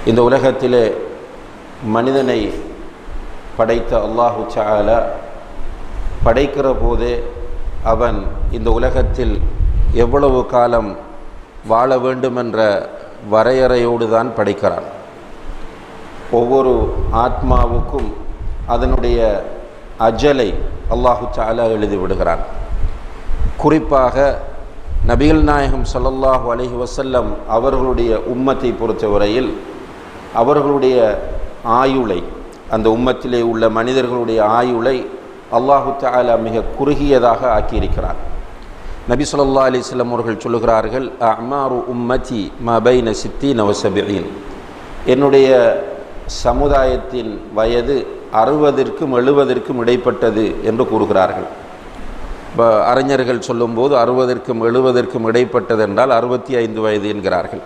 இந்த உலகத்திலே மனிதனை படைத்த அல்லாஹு தஆலா படைக்கிற போதே அவன் இந்த உலகத்தில் எவ்வளவு காலம் வாழ வேண்டுமென்ற வரையறையோடு தான் படைக்கிறான். ஒவ்வொரு ஆத்மாவுக்கும் அதனுடைய அஜலை அல்லாஹு தஆலா எழுதி விடுகிறான். குறிப்பாக நபிகள் நாயகம் ஸல்லல்லாஹு அலைஹி வஸல்லம் அவர்களுடைய உம்மத்தை பொறுத்தவரையில் அவர்களுடைய ஆயுளை, அந்த உம்மத்திலே உள்ள மனிதர்களுடைய ஆயுளை அல்லாஹு தஆலா மிக குறுகியதாக ஆக்கியிருக்கிறார். நபி ஸல்லல்லாஹு அலைஹி வஸல்லம் அவர்கள் சொல்லுகிறார்கள், அஅமாரு உம்மதி மா பைன 60 வ 70. என்னுடைய சமுதாயத்தின் வயது 60க்கும் 70க்கும் இடைப்பட்டது என்று கூறுகிறார்கள். இப்போ அறிஞர்கள் சொல்லும்போது 60க்கும் 70க்கும் இடைப்பட்டது என்றால் 65 வயது என்கிறார்கள்.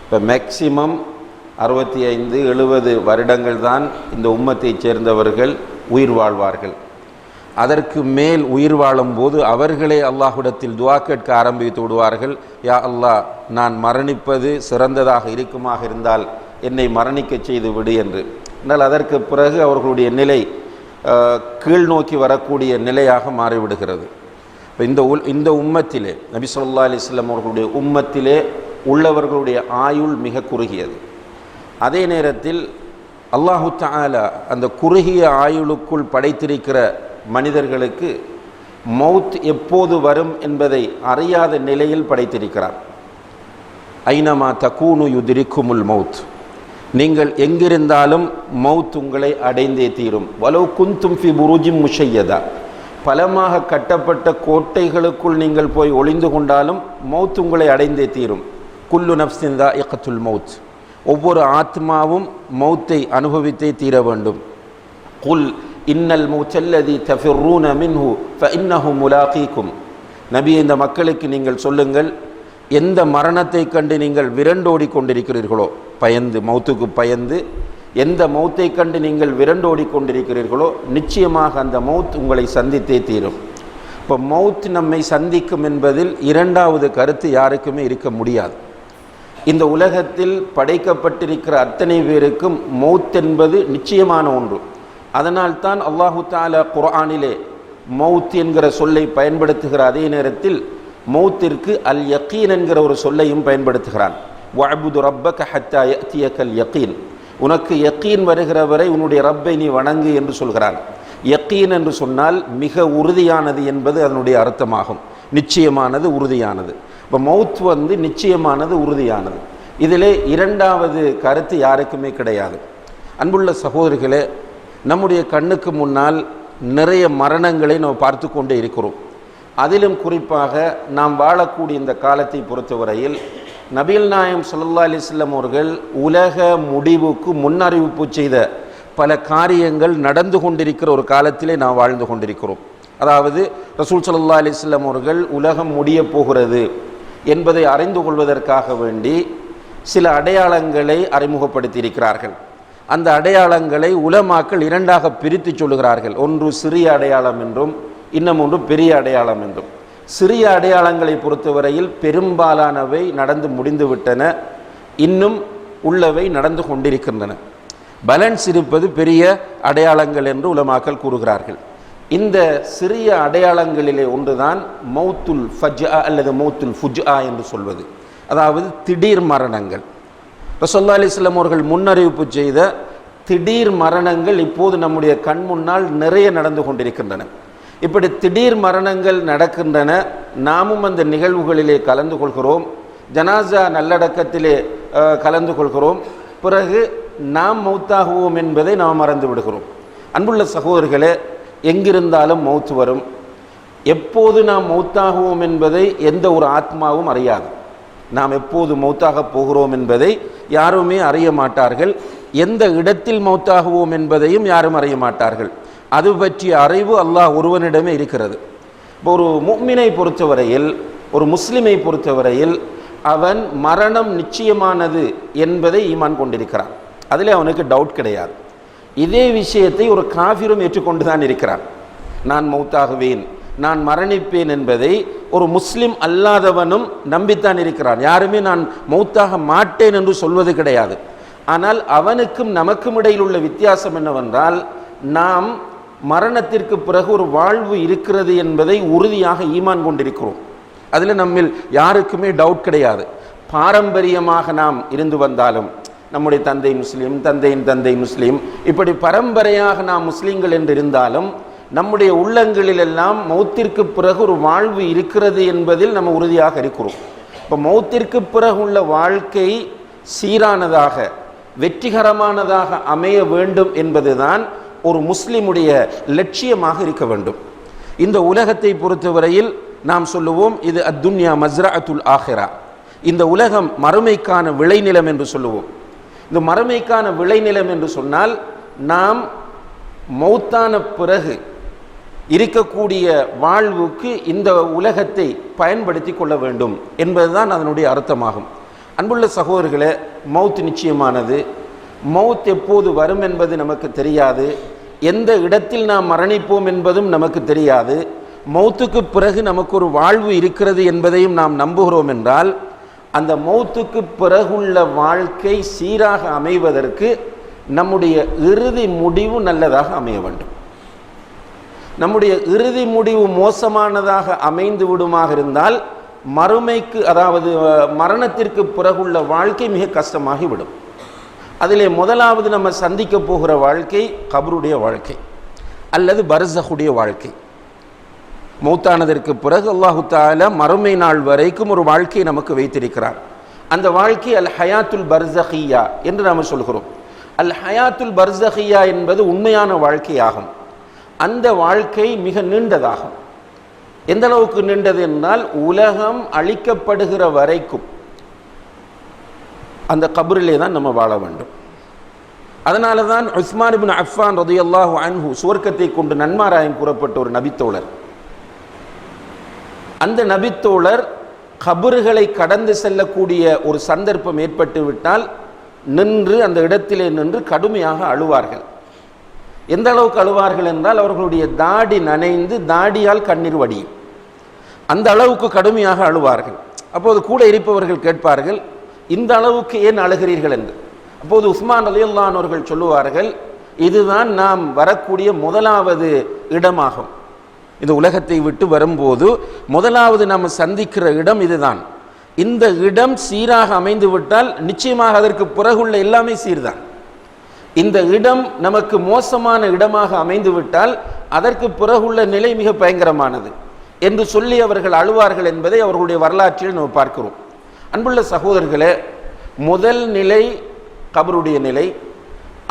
இப்போ மேக்சிமம் 65 70 வருடங்கள் தான் இந்த உம்மத்தைச் சேர்ந்தவர்கள் உயிர் வாழ்வார்கள். அதற்கு மேல் உயிர் வாழும்போது அவர்களே அல்லாஹ்விடத்தில் துஆ கேட்க ஆரம்பித்து விடுவார்கள். யா அல்லாஹ், நான் மரணிப்பது சிறந்ததாக இருக்குமாக இருந்தால் என்னை மரணிக்க செய்து விடு என்று. ஆனால் அதற்கு பிறகு அவர்களுடைய நிலை கீழ் நோக்கி வரக்கூடிய நிலையாக மாறிவிடுகிறது. இப்போ இந்த உம்மத்திலே நபி ஸல்லல்லாஹு அலைஹி வஸல்லம் அவர்களுடைய உம்மத்திலே உள்ளவர்களுடைய ஆயுள் மிக குறுகியது. அதே நேரத்தில் அல்லாஹு தஆலா அந்த குறுகிய ஆயுளுக்குள் படைத்திருக்கிற மனிதர்களுக்கு மௌத் எப்போது வரும் என்பதை அறியாத நிலையில் படைத்திருக்கிறார். ஐனமா தகூனு யுத்ரிக்குமுல் மௌத், நீங்கள் எங்கிருந்தாலும் மௌத் உங்களை அடைந்தே தீரும். வலவ் குந்தும் ஃபி புருஜின் முஷையதா, பலமாக கட்டப்பட்ட கோட்டைகளுக்குள் நீங்கள் போய் ஒளிந்து கொண்டாலும் மௌத் உங்களை அடைந்தே தீரும். குல்லு நஃப்ஸின் தாயிகத்துல் மௌத், ஒவ்வொரு ஆத்மாவும் மௌத்தை அனுபவித்தே தீர வேண்டும். குல் இன்னல் மௌத்தல்லதி தஃபிர்ரூன மின்ஹு ஃபஇன்னஹு முலாகீக்கும், நபி இந்த மக்களுக்கு நீங்கள் சொல்லுங்கள், எந்த மரணத்தை கண்டு நீங்கள் விரண்டோடி கொண்டிருக்கிறீர்களோ, பயந்து மௌத்துக்கு பயந்து எந்த மௌத்தை கண்டு நீங்கள் விரண்டோடி கொண்டிருக்கிறீர்களோ நிச்சயமாக அந்த மௌத் உங்களை சந்தித்தே தீரும். இப்போ மௌத் நம்மை சந்திக்கும் என்பதில் இரண்டாவது கருத்து யாருக்குமே இருக்க முடியாது. இந்த உலகத்தில் படைக்கப்பட்டிருக்கிற அத்தனை பேருக்கும் மௌத் என்பது நிச்சயமான ஒன்று. அதனால்தான் அல்லாஹு தஆலா குர்ஆனிலே மௌத் என்கிற சொல்லை பயன்படுத்துகிற அதே நேரத்தில் மௌத்திற்கு அல் யகீன் என்கிற ஒரு சொல்லையும் பயன்படுத்துகிறான். வஅபுது ரப்பக ஹத்தா யஅதியகல் யகீன், உனக்கு யகீன் வருகிற வரை உன்னுடைய ரப்பை நீ வணங்கு என்று சொல்கிறான். யகீன் என்று சொன்னால் மிக உறுதியானது என்பது அதனுடைய அர்த்தமாகும். நிச்சயமானது, உறுதியானது. இப்போ மௌத் நிச்சயமானது, உறுதியானது. இதிலே இரண்டாவது கருத்து யாருக்குமே கிடையாது. அன்புள்ள சகோதரிகளே, நம்முடைய கண்ணுக்கு முன்னால் நிறைய மரணங்களை நாம் பார்த்து கொண்டே இருக்கிறோம். அதிலும் குறிப்பாக நாம் வாழக்கூடிய இந்த காலத்தை பொறுத்தவரையில் நபிகள் நாயகம் ஸல்லல்லாஹு அலைஹி வஸல்லம் அவர்கள் உலக முடிவுக்கு முன்னறிவிப்பு செய்த பல காரியங்கள் நடந்து கொண்டிருக்கிற ஒரு காலத்திலே நாம் வாழ்ந்து கொண்டிருக்கிறோம். அதாவது ரசூல் ஸல்லல்லாஹு அலைஹி வஸல்லம் அவர்கள் உலகம் முடிய போகிறது என்பதை அறிந்து கொள்வதற்காக வேண்டி சில அடையாளங்களை அறிமுகப்படுத்தி இருக்கிறார்கள். அந்த அடையாளங்களை உலமாக்கள் இரண்டாக பிரித்து சொல்லுகிறார்கள். ஒன்று சிறிய அடையாளம் என்றும் இன்னும் ஒன்று பெரிய அடையாளம் என்றும். சிறிய அடையாளங்களை பொறுத்தவரையில் பெரும்பாலானவை நடந்து முடிந்துவிட்டன, இன்னும் உள்ளவை நடந்து கொண்டிருக்கின்றன. பேலன்ஸ் இருப்பது பெரிய அடையாளங்கள் என்று உலமாக்கள் கூறுகிறார்கள். இந்த சிறிய அடையாளங்களிலே ஒன்றுதான் மௌத்துல் ஃபஜ்ஆ அல்லது மௌத்துல் ஃபுஜ்ஆ என்று சொல்வது, அதாவது திடீர் மரணங்கள். ரசூலுல்லாஹி அலைஹி வஸல்லம் அவர்கள் முன்னறிவிப்பு செய்த திடீர் மரணங்கள் இப்போது நம்முடைய கண் முன்னால் நிறைய நடந்து கொண்டிருக்கின்றன. இப்படி திடீர் மரணங்கள் நடக்கின்றன. நாமும் அந்த நிகழ்வுகளிலே கலந்து கொள்கிறோம், ஜனாசா நல்லடக்கத்திலே கலந்து கொள்கிறோம். பிறகு நாம் மௌத்தாகுவோம் என்பதை நாம் மறந்து விடுகிறோம். அன்புள்ள சகோதரர்களே, எங்கிருந்தாலும் மௌத் வரும். எப்போது நாம் மௌத்தாகுவோம் என்பதை எந்த ஒரு ஆத்மாவும் அறியாது. நாம் எப்போது மௌத்தாக போகிறோம் என்பதை யாருமே அறிய மாட்டார்கள். எந்த இடத்தில் மௌத்தாகுவோம் என்பதையும் யாரும் அறிய மாட்டார்கள். அது பற்றிய அறிவு அல்லாஹ் ஒருவனிடமே இருக்கிறது. இப்போ ஒரு முஃமினை பொறுத்தவரையில், ஒரு முஸ்லிமை பொறுத்தவரையில் அவன் மரணம் நிச்சயமானது என்பதை ஈமான் கொண்டிருக்கிறான். அதில் அவனுக்கு டவுட் கிடையாது. இதே விஷயத்தை ஒரு காஃபிரும் ஏற்றுக்கொண்டு தான் இருக்கிறான். நான் மௌத்தாகுவேன், நான் மரணிப்பேன் என்பதை ஒரு முஸ்லிம் அல்லாதவனும் நம்பித்தான் இருக்கிறான். யாருமே நான் மௌத்தாக மாட்டேன் என்று சொல்வது கிடையாது. ஆனால் அவனுக்கும் நமக்கும் இடையில் உள்ள வித்தியாசம் என்னவென்றால், நாம் மரணத்திற்கு பிறகு ஒரு வாழ்வு இருக்கிறது என்பதை உறுதியாக ஈமான் கொண்டிருக்கிறோம். அதில் நம்மில் யாருக்குமே டவுட் கிடையாது. பாரம்பரியமாக நாம் இருந்து வந்தாலும், நம்முடைய தந்தை முஸ்லீம், தந்தையின் தந்தை முஸ்லீம், இப்படி பரம்பரையாக நாம் முஸ்லீம்கள் என்று இருந்தாலும் நம்முடைய உள்ளங்களிலெல்லாம் மௌத்திற்கு பிறகு ஒரு வாழ்வு இருக்கிறது என்பதில் நம்ம உறுதியாக இருக்கிறோம். இப்போ மௌத்திற்கு பிறகு உள்ள வாழ்க்கை சீரானதாக வெற்றிகரமானதாக அமைய வேண்டும் என்பதுதான் ஒரு முஸ்லிமுடைய லட்சியமாக இருக்க வேண்டும். இந்த உலகத்தை பொறுத்தவரையில் நாம் சொல்லுவோம், இது அத்துன்யா மஸ்ரஅத்துல் ஆஹிரா, இந்த உலகம் மறுமைக்கான விளைநிலம் என்று சொல்லுவோம். இந்த மறுமைக்கான விளைநிலம் என்று சொன்னால், நாம் மௌத்தான பிறகு இருக்கக்கூடிய வாழ்வுக்கு இந்த உலகத்தை பயன்படுத்தி கொள்ள வேண்டும் என்பதுதான் அதனுடைய அர்த்தமாகும். அன்புள்ள சகோதரர்களே, மௌத் நிச்சயமானது. மௌத் எப்போது வரும் என்பது நமக்கு தெரியாது. எந்த இடத்தில் நாம் மரணிப்போம் என்பதும் நமக்கு தெரியாது. மௌத்துக்கு பிறகு நமக்கு ஒரு வாழ்வு இருக்கிறது என்பதையும் நாம் நம்புகிறோம் என்றால், அந்த மௌத்துக்கு பிறகுள்ள வாழ்க்கை சீராக அமைவதற்கு நம்முடைய இறுதி முடிவு நல்லதாக அமைய வேண்டும். நம்முடைய இறுதி முடிவு மோசமானதாக அமைந்து விடுமாக இருந்தால் மறுமைக்கு, அதாவது மரணத்திற்கு பிறகுள்ள வாழ்க்கை மிக கஷ்டமாகிவிடும். அதிலே முதலாவது நம்ம சந்திக்க போகிற வாழ்க்கை கபருடைய வாழ்க்கை அல்லது பர்ஸஹுடைய வாழ்க்கை. மௌத்தானதற்கு பிறகு அல்லாஹு தஆலா மறுமை நாள் வரைக்கும் ஒரு வாழ்க்கையை நமக்கு வைத்திருக்கிறார். அந்த வாழ்க்கை அல் ஹயாத்துல் பர்ஸஹியா என்று நாம் சொல்கிறோம். அல் ஹயாத்துல் பர்ஸஹியா என்பது உண்மையான வாழ்க்கையாகும். அந்த வாழ்க்கை மிக நீண்டதாகும். எந்த அளவுக்கு நீண்டது என்றால், உலகம் அழிக்கப்படுகிற வரைக்கும் அந்த கபரிலே தான் நம்ம வாழ வேண்டும். அதனால தான் உஸ்மான் இப்னு அஃபான் ரலியல்லாஹு அன்ஹு சுவர்க்கத்தை கொண்டு நன்மாராயம் கூறப்பட்ட ஒரு நபித்தோழர். அந்த நபித்தோழர் கபறுகளை கடந்து செல்லக்கூடிய ஒரு சந்தர்ப்பம் ஏற்பட்டு விட்டால் நின்று, அந்த இடத்திலே நின்று கடுமையாக அழுவார்கள். எந்த அளவுக்கு அழுவார்கள் என்றால், அவர்களுடைய தாடி நனைந்து தாடியால் கண்ணீர் வடியும். அந்த அளவுக்கு கடுமையாக அழுவார்கள். அப்போது கூட இருப்பவர்கள் கேட்பார்கள், இந்த அளவுக்கு ஏன் அழுகிறீர்கள் என்று. அப்போது உஸ்மான் ரலியல்லாஹு அன்ஹு அவர்கள் சொல்லுவார்கள், இதுதான் நாம் வரக்கூடிய முதலாவது இடமாகும். இந்த உலகத்தை விட்டு வரும்போது முதலாவது நாம் சந்திக்கிற இடம் இதுதான். இந்த இடம் சீராக அமைந்து விட்டால் நிச்சயமாக அதற்கு பிறகுள்ள எல்லாமே சீர்தான். இந்த இடம் நமக்கு மோசமான இடமாக அமைந்து விட்டால் அதற்கு பிறகுள்ள நிலை மிக பயங்கரமானது என்று சொல்லி அவர்கள் அழுவார்கள் என்பதை அவர்களுடைய வரலாற்றில் நாம் பார்க்கிறோம். அன்புள்ள சகோதரர்களே, முதல் நிலை கபருடைய நிலை,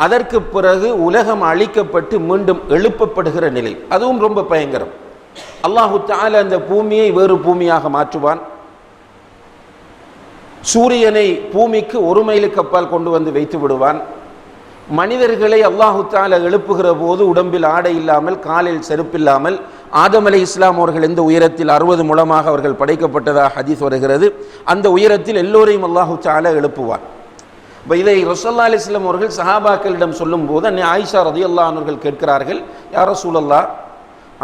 அதற்கு பிறகு உலகம் அழிக்கப்பட்டு மீண்டும் எழுப்பப்படுகிற நிலை, அதுவும் ரொம்ப பயங்கரம். அல்லாஹு தஆலா அந்த பூமியை வேறு பூமியாக மாற்றுவான். சூரியனை பூமிக்கு ஒரு மைலுக்கு அப்பால் கொண்டு வந்து வைத்து விடுவான். மனிதர்களை அல்லாஹு தஆலா எழுப்புகிற போது உடம்பில் ஆடை இல்லாமல், காலில் செருப்பில்லாமல், ஆதம் அலைஹிஸ்ஸலாம் அவர்கள் எந்த உயரத்தில் 60 முழமாக அவர்கள் படைக்கப்பட்டதாக ஹதீஸ் வருகிறது, அந்த உயரத்தில் எல்லோரையும் அல்லாஹு தஆலா எழுப்புவார். இப்போ இதை ரசூலுல்லாஹி அலைஹி வஸல்லம் அவர்கள் சஹாபாக்களிடம் சொல்லும் போது அன்னை ஆயிஷா ரலியல்லாஹு அன்ஹா அவர்கள் கேட்கிறார்கள், யா ரசூலல்லாஹ்,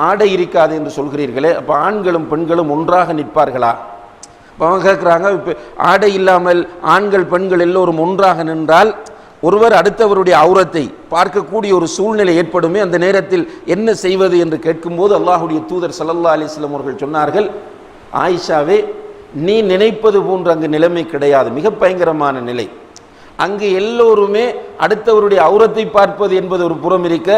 ஆடை இருக்காது என்று சொல்கிறீர்களே, அப்போ ஆண்களும் பெண்களும் ஒன்றாக நிற்பார்களா? இப்போ அவங்க கேட்குறாங்க, இப்போ ஆடை இல்லாமல் ஆண்கள் பெண்கள் எல்லோரும் ஒன்றாக நின்றால் ஒருவர் அடுத்தவருடைய அவுரத்தை பார்க்கக்கூடிய ஒரு சூழ்நிலை ஏற்படுமே, அந்த நேரத்தில் என்ன செய்வது என்று கேட்கும்போது அல்லாஹுடைய தூதர் ஸல்லல்லாஹு அலைஹி வஸல்லம் அவர்கள் சொன்னார்கள், ஆயிஷாவே, நீ நினைப்பது போன்று அங்கு நிலைமை கிடையாது, மிக பயங்கரமான நிலை. அங்கு எல்லோருமே அடுத்தவருடைய அவுரத்தை பார்ப்பது என்பது ஒரு புறம் இருக்க,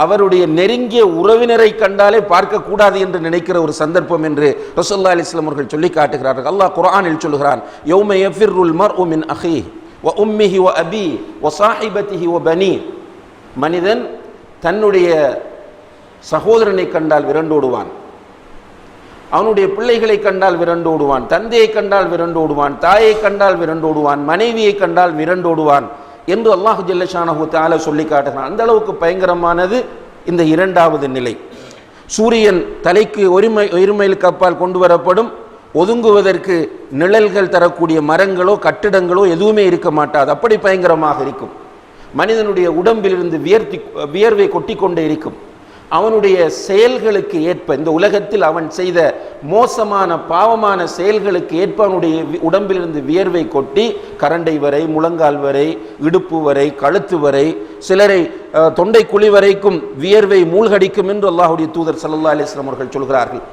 அவருடைய நெருங்கிய உறவினரை கண்டாலே பார்க்கக்கூடாது என்று நினைக்கிற ஒரு சந்தர்ப்பம் என்று ரசூலுல்லாஹி அலைஹி வஸல்லம் அவர்கள் சொல்லி காட்டுகிறார்கள். அல்லாஹ் குர்ஆனில் சொல்கிறான், யௌம யஃபிருல் மர்உ மின் அஹீஹி வ உம்மிஹி வ அபீஹி வ ஸாஹிபதிஹி வ பனீஹி. மனிதன் தன்னுடைய சகோதரனை கண்டால் விரண்டோடுவான், அவனுடைய பிள்ளைகளை கண்டால் விரண்டோடுவான், தந்தையை கண்டால் விரண்டோடுவான், தாயை கண்டால் விரண்டோடுவான், மனைவியை கண்டால் விரண்டோடுவான் என்று அல்லாஹ் ஜல்ல ஷானஹு தஆலா சொல்லி காட்டுகிறான். அந்த அளவுக்கு பயங்கரமானது இந்த இரண்டாவது நிலை. சூரியன் தலைக்கு ஒரு மைலுக்கு அப்பால் கொண்டு வரப்படும். ஒதுங்குவதற்கு நிழல்கள் தரக்கூடிய மரங்களோ கட்டிடங்களோ எதுவுமே இருக்க மாட்டாது, அப்படி பயங்கரமாக இருக்கும். மனிதனுடைய உடம்பிலிருந்து வியர்வை கொட்டி கொண்டே இருக்கும். அவனுடைய செயல்களுக்கு ஏற்ப, இந்த உலகத்தில் அவன் செய்த மோசமான பாவமான செயல்களுக்கு ஏற்ப அவனுடைய உடம்பிலிருந்து வியர்வை கொட்டி கரண்டை வரை, முழங்கால் வரை, இடுப்பு வரை, கழுத்து வரை, சிலரை தொண்டை குழி வரைக்கும் வியர்வை மூழ்கடிக்கும் என்று அல்லாஹ்வுடைய தூதர் ஸல்லல்லாஹு அலைஹி வஸல்லம் அவர்கள் சொல்கிறார்கள்.